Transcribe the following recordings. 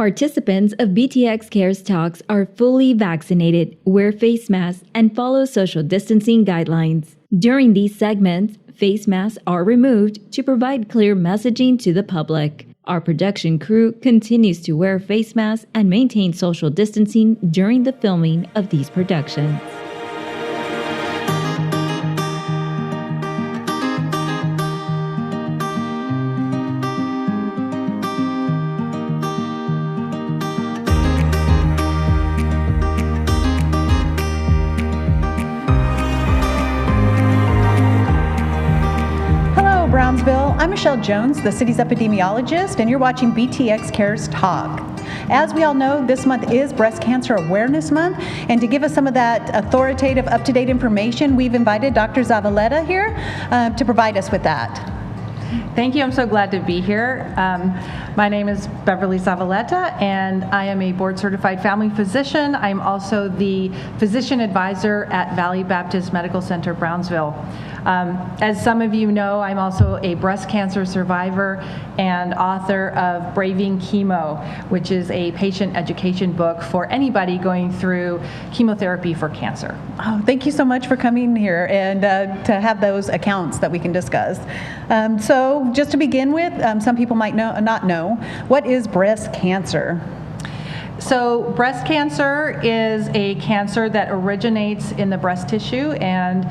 Participants of BTX Cares Talks are fully vaccinated, wear face masks, and follow social distancing guidelines. During these segments, face masks are removed to provide clear messaging to the public. Our production crew continues to wear face masks and maintain social distancing during the filming of these productions. Brownsville. I'm Michelle Jones, the city's epidemiologist, and you're watching BTX Cares Talk. As we all know, this month is Breast Cancer Awareness Month, and to give us some of that authoritative, up-to-date information, we've invited Dr. Zavaleta here to provide us with that. Thank you. I'm so glad to be here. My name is Beverly Zavaleta, and I am a board-certified family physician. I'm also the physician advisor at Valley Baptist Medical Center, Brownsville. As some of you know, I'm also a breast cancer survivor and author of Braving Chemo, which is a patient education book for anybody going through chemotherapy for cancer. Oh, thank you so much for coming here and to have those accounts that we can discuss. So just to begin with, some people might not know, what is breast cancer? So breast cancer is a cancer that originates in the breast tissue, and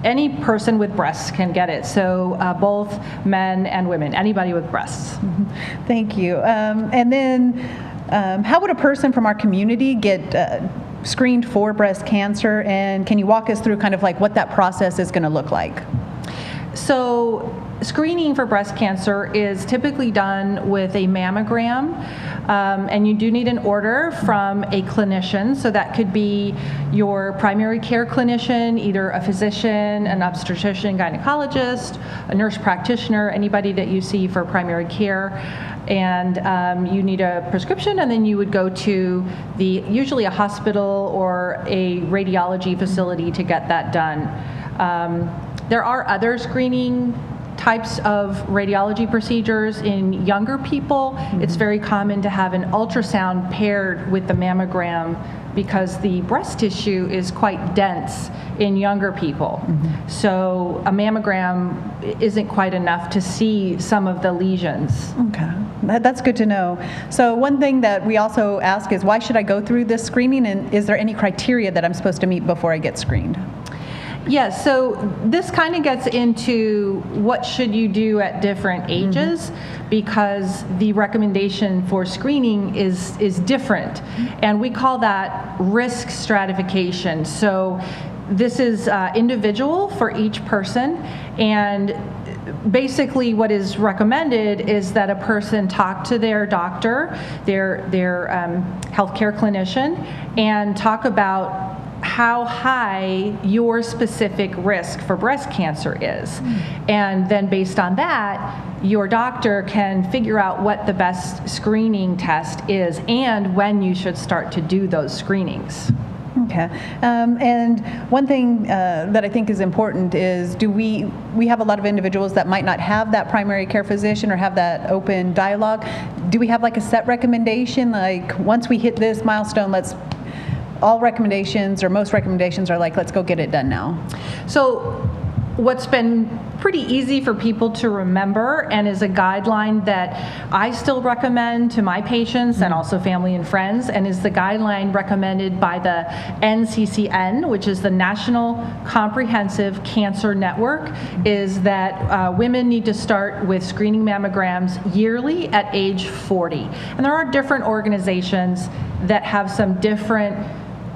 any person with breasts can get it. So both men and women, anybody with breasts. Thank you. And then how would a person from our community get screened for breast cancer, and can you walk us through kind of like what that process is going to look like? So screening for breast cancer is typically done with a mammogram, and you do need an order from a clinician. So that could be your primary care clinician, either a physician, an obstetrician, gynecologist, a nurse practitioner, anybody that you see for primary care. And you need a prescription, and then you would go to usually a hospital or a radiology facility to get that done. There are other screening types of radiology procedures in younger people. It's very common to have an ultrasound paired with the mammogram because the breast tissue is quite dense in younger people. So a mammogram isn't quite enough to see some of the lesions. Okay, that's good to know. So one thing that we also ask is, why should I go through this screening, and is there any criteria that I'm supposed to meet before I get screened? Yes, so this kind of gets into what should you do at different ages, because the recommendation for screening is different, and we call that risk stratification. So this is individual for each person, and basically what is recommended is that a person talk to their doctor, their healthcare clinician, and talk about how high your specific risk for breast cancer is. And then based on that, your doctor can figure out what the best screening test is and when you should start to do those screenings. Okay, and one thing that I think is important is, we have a lot of individuals that might not have that primary care physician or have that open dialogue. Do we have like a set recommendation, like once we hit this milestone, all recommendations or most recommendations are like, let's go get it done now? So what's been pretty easy for people to remember, and is a guideline that I still recommend to my patients and also family and friends, and is the guideline recommended by the NCCN, which is the National Comprehensive Cancer Network, is that women need to start with screening mammograms yearly at age 40. And there are different organizations that have some different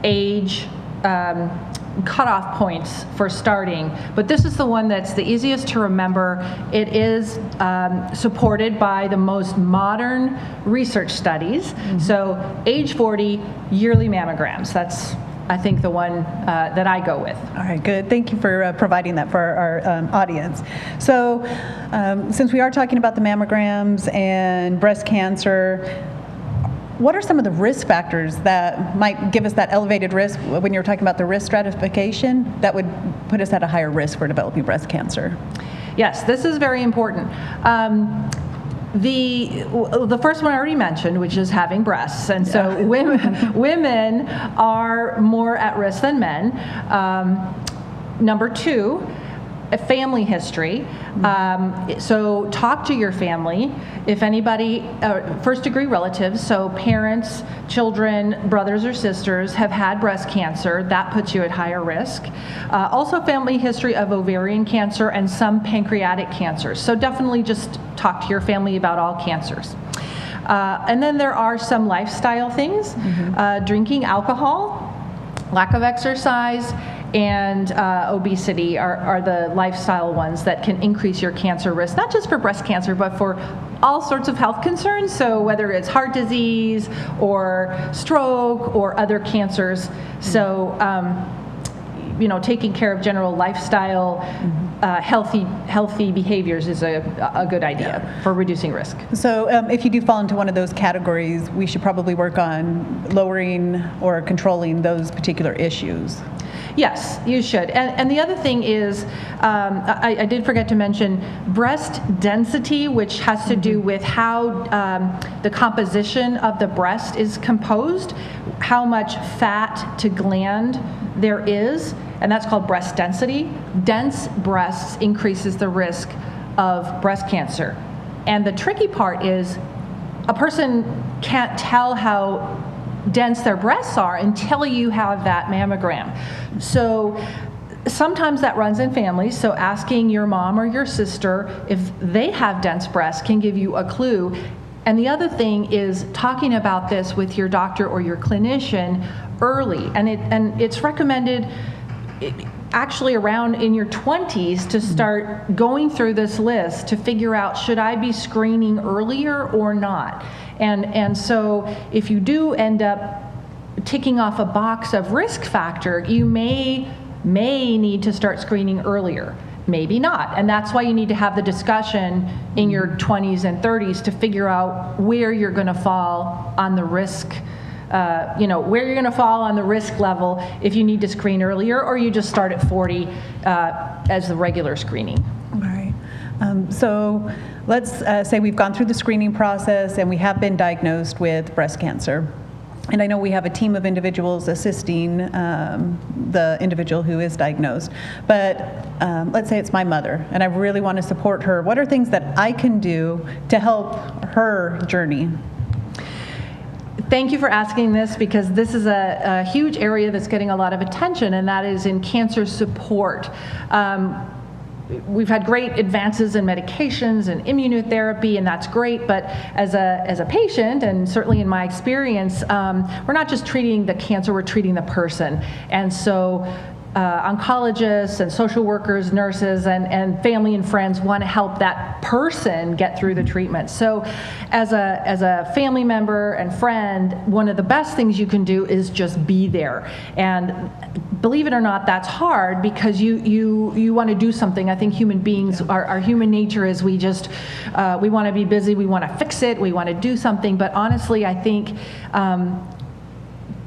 age cutoff points for starting, but this is the one that's the easiest to remember. It is supported by the most modern research studies. So age 40, yearly mammograms. That's, I think, the one that I go with. All right, good. Thank you for providing that for our audience. So since we are talking about the mammograms and breast cancer, what are some of the risk factors that might give us that elevated risk when you're talking about the risk stratification that would put us at a higher risk for developing breast cancer? Yes, this is very important. The first one I already mentioned, which is having breasts, and so women are more at risk than men. Number two, a family history. So talk to your family. If anybody, first degree relatives, so parents, children, brothers or sisters have had breast cancer, that puts you at higher risk. Also family history of ovarian cancer and some pancreatic cancers. So definitely just talk to your family about all cancers. And then there are some lifestyle things, drinking alcohol, lack of exercise, and obesity are the lifestyle ones that can increase your cancer risk, not just for breast cancer, but for all sorts of health concerns. So whether it's heart disease or stroke or other cancers. So, taking care of general lifestyle, healthy behaviors is a good idea for reducing risk. So if you do fall into one of those categories, we should probably work on lowering or controlling those particular issues. Yes, you should. And the other thing is, I did forget to mention breast density, which has to do with how the composition of the breast is composed, how much fat to gland there is, and that's called breast density. Dense breasts increases the risk of breast cancer. And the tricky part is a person can't tell how dense their breasts are until you have that mammogram. So sometimes that runs in families, so asking your mom or your sister if they have dense breasts can give you a clue. And the other thing is talking about this with your doctor or your clinician early. And it's recommended actually around in your 20s to start going through this list to figure out, should I be screening earlier or not? And so if you do end up ticking off a box of risk factor, you may need to start screening earlier, maybe not. And that's why you need to have the discussion in your 20s and 30s to figure out where you're going to fall on the risk, where you're going to fall on the risk level if you need to screen earlier, or you just start at 40 as the regular screening. All right. So let's say we've gone through the screening process and we have been diagnosed with breast cancer. And I know we have a team of individuals assisting the individual who is diagnosed. But let's say it's my mother and I really want to support her. What are things that I can do to help her journey? Thank you for asking this, because this is a huge area that's getting a lot of attention, and that is in cancer support. We've had great advances in medications and immunotherapy, and that's great, but as a patient, and certainly in my experience, we're not just treating the cancer, we're treating the person. And so oncologists and social workers, nurses, and family and friends want to help that person get through the treatment. So as a family member and friend, one of the best things you can do is just be there. And believe it or not, that's hard, because you want to do something. I think human beings, our human nature is we want to be busy, we want to fix it, we want to do something. But honestly, I think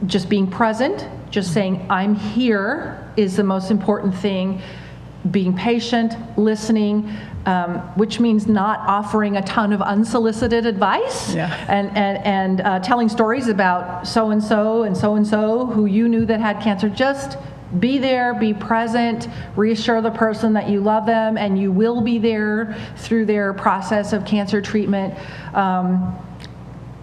just being present, just saying, I'm here, is the most important thing. Being patient, listening, which means not offering a ton of unsolicited advice, and telling stories about so-and-so and so-and-so who you knew that had cancer. Just be there, be present, reassure the person that you love them and you will be there through their process of cancer treatment.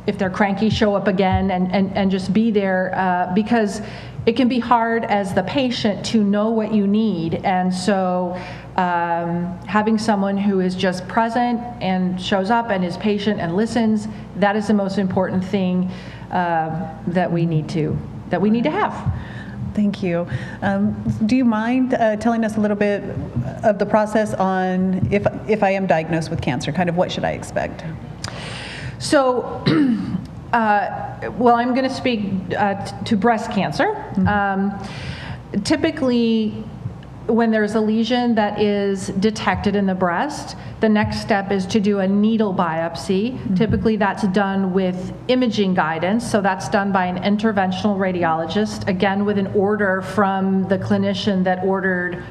If they're cranky, show up again and just be there, because it can be hard as the patient to know what you need. And so having someone who is just present and shows up and is patient and listens, that is the most important thing that we need to have. Thank you. Do you mind telling us a little bit of the process on if I am diagnosed with cancer, kind of what should I expect? So, well, I'm going to speak to breast cancer. Typically, when there's a lesion that is detected in the breast, the next step is to do a needle biopsy. Typically, that's done with imaging guidance, so that's done by an interventional radiologist, again with an order from the clinician that ordered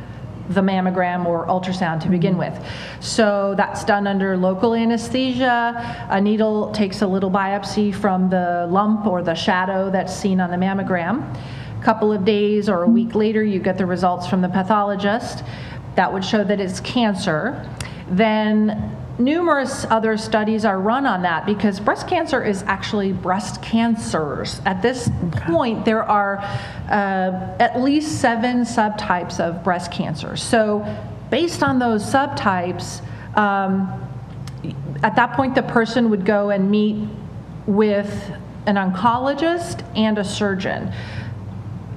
the mammogram or ultrasound to begin with. So that's done under local anesthesia. A needle takes a little biopsy from the lump or the shadow that's seen on the mammogram. A couple of days or a week later, you get the results from the pathologist. That would show that it's cancer. Then numerous other studies are run on that because breast cancer is actually breast cancers. At this point, there are at least 7 subtypes of breast cancer. So based on those subtypes, at that point, the person would go and meet with an oncologist and a surgeon.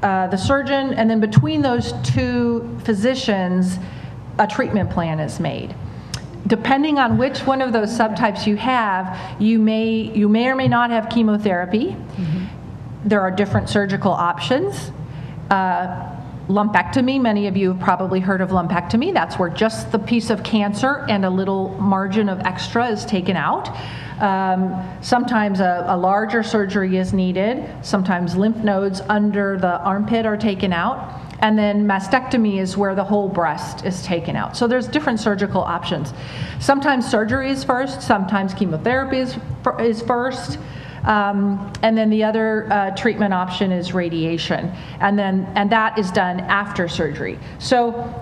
The surgeon, and then between those 2 physicians, a treatment plan is made. Depending on which one of those subtypes you have, you may or may not have chemotherapy. There are different surgical options. Lumpectomy, many of you have probably heard of lumpectomy. That's where just the piece of cancer and a little margin of extra is taken out. Sometimes a larger surgery is needed. Sometimes lymph nodes under the armpit are taken out. And then mastectomy is where the whole breast is taken out. So there's different surgical options. Sometimes surgery is first, sometimes chemotherapy is first, and then the other treatment option is radiation. And that is done after surgery. So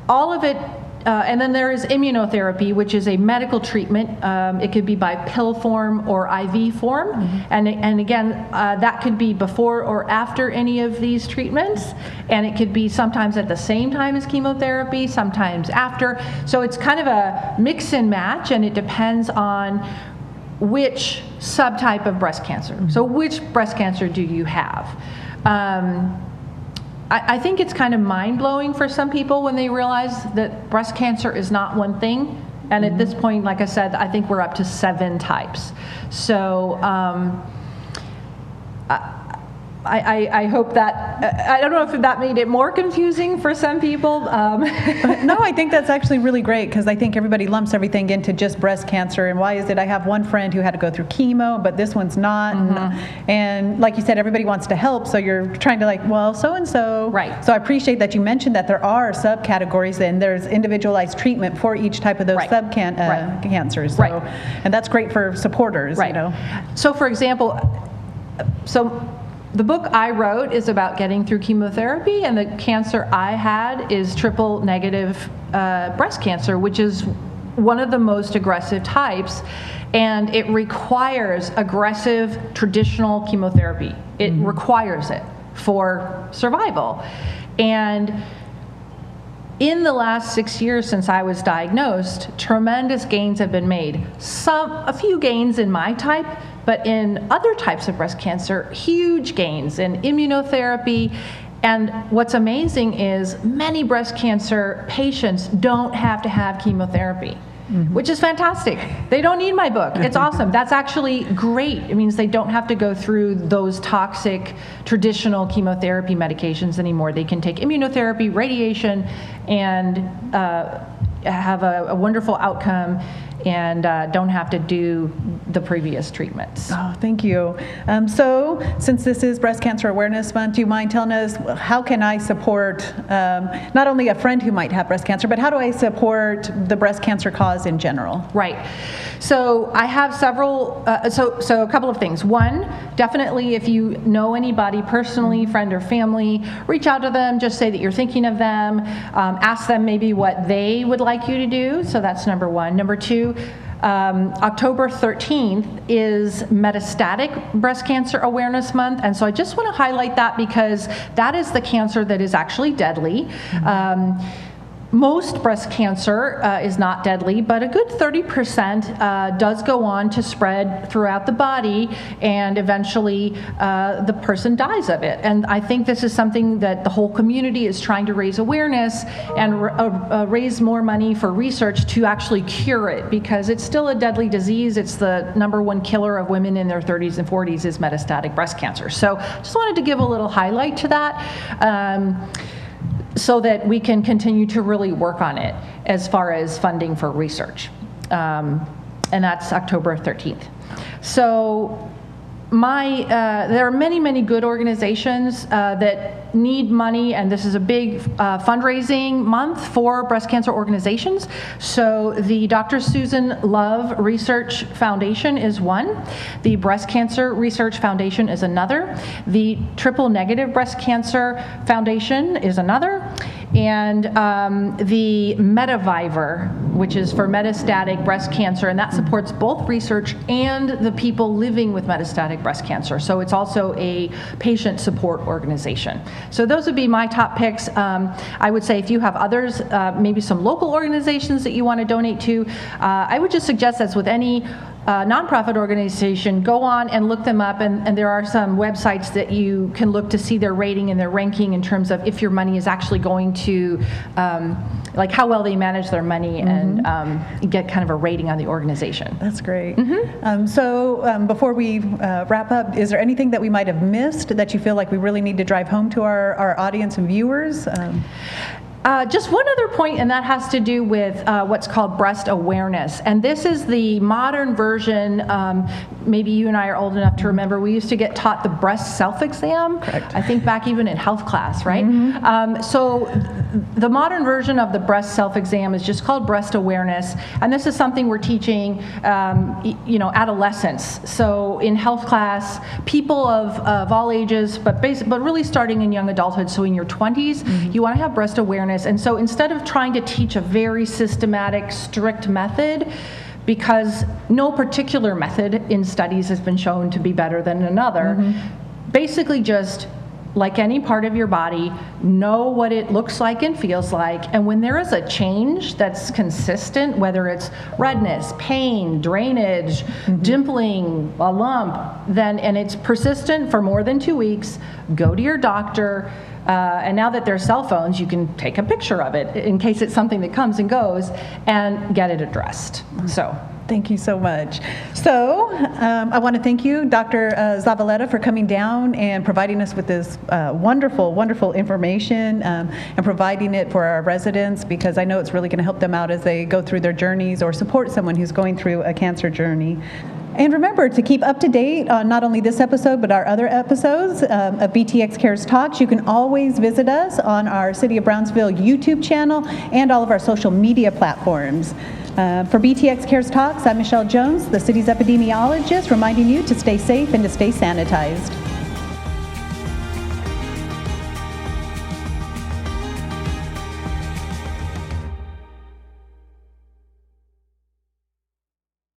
all of it, and then there is immunotherapy, which is a medical treatment. It could be by pill form or IV form. And again, that could be before or after any of these treatments. And it could be sometimes at the same time as chemotherapy, sometimes after. So it's kind of a mix and match, and it depends on which subtype of breast cancer. So which breast cancer do you have? I think it's kind of mind-blowing for some people when they realize that breast cancer is not one thing. And at this point, like I said, I think we're up to 7 types. So I hope that, I don't know if that made it more confusing for some people. No, I think that's actually really great because I think everybody lumps everything into just breast cancer. And why is it? I have one friend who had to go through chemo, but this one's not. And like you said, everybody wants to help. So you're trying to well, so-and-so. Right. So I appreciate that you mentioned that there are subcategories and there's individualized treatment for each type of those cancers. So, and that's great for supporters, you know. So for example, the book I wrote is about getting through chemotherapy, and the cancer I had is triple negative breast cancer, which is one of the most aggressive types, and it requires aggressive traditional chemotherapy. It requires it for survival. And in the last 6 years since I was diagnosed, tremendous gains have been made. A few gains in my type, but in other types of breast cancer, huge gains in immunotherapy. And what's amazing is many breast cancer patients don't have to have chemotherapy, which is fantastic. They don't need my book. It's awesome. That's actually great. It means they don't have to go through those toxic traditional chemotherapy medications anymore. They can take immunotherapy, radiation, and have a wonderful outcome and don't have to do the previous treatments. Oh, thank you. So since this is Breast Cancer Awareness Month, do you mind telling us how can I support not only a friend who might have breast cancer, but how do I support the breast cancer cause in general? Right. So I have several, so a couple of things. One, definitely if you know anybody personally, friend or family, reach out to them, just say that you're thinking of them, ask them maybe what they would like you to do. So that's number one. Number two, October 13th is Metastatic Breast Cancer Awareness Month, and so I just want to highlight that because that is the cancer that is actually deadly. Most breast cancer is not deadly, but a good 30% does go on to spread throughout the body, and eventually the person dies of it. And I think this is something that the whole community is trying to raise awareness and raise more money for research to actually cure it, because it's still a deadly disease. It's the #1 killer of women in their 30s and 40s is metastatic breast cancer. So just wanted to give a little highlight to that. So that we can continue to really work on it as far as funding for research. And that's October 13th. So there are many good organizations that need money, and this is a big fundraising month for breast cancer organizations. So the Dr. Susan Love Research Foundation is one. The Breast Cancer Research Foundation is another. The Triple Negative Breast Cancer Foundation is another. And the Metaviver, which is for metastatic breast cancer, and that supports both research and the people living with metastatic breast cancer. So it's also a patient support organization. So those would be my top picks. I would say if you have others, maybe some local organizations that you want to donate to, I would just suggest, as with any nonprofit organization, go on and look them up, and there are some websites that you can look to see their rating and their ranking in terms of if your money is actually going to, like how well they manage their money, and get kind of a rating on the organization. That's great. So before we wrap up, is there anything that we might have missed that you feel like we really need to drive home to our audience and viewers? Just one other point, and that has to do with what's called breast awareness. And this is the modern version. Maybe you and I are old enough to remember, we used to get taught the breast self-exam. Correct. I think back even in health class, right? So the modern version of the breast self-exam is just called breast awareness. And this is something we're teaching, adolescents. So in health class, people of all ages, but really starting in young adulthood, so in your 20s, you want to have breast awareness. And so instead of trying to teach a very systematic, strict method, because no particular method in studies has been shown to be better than another, basically just, like any part of your body, know what it looks like and feels like, and when there is a change that's consistent, whether it's redness, pain, drainage, dimpling, a lump, and it's persistent for more than 2 weeks, go to your doctor. And now that there's cell phones, you can take a picture of it in case it's something that comes and goes, and get it addressed. So. Thank you so much. So I want to thank you, Dr. Zavaleta, for coming down and providing us with this wonderful information, and providing it for our residents, because I know it's really going to help them out as they go through their journeys or support someone who's going through a cancer journey. And remember to keep up to date on not only this episode, but our other episodes of BTX Cares Talks. You can always visit us on our City of Brownsville YouTube channel and all of our social media platforms. For BTX Cares Talks, I'm Michelle Jones, the city's epidemiologist, reminding you to stay safe and to stay sanitized.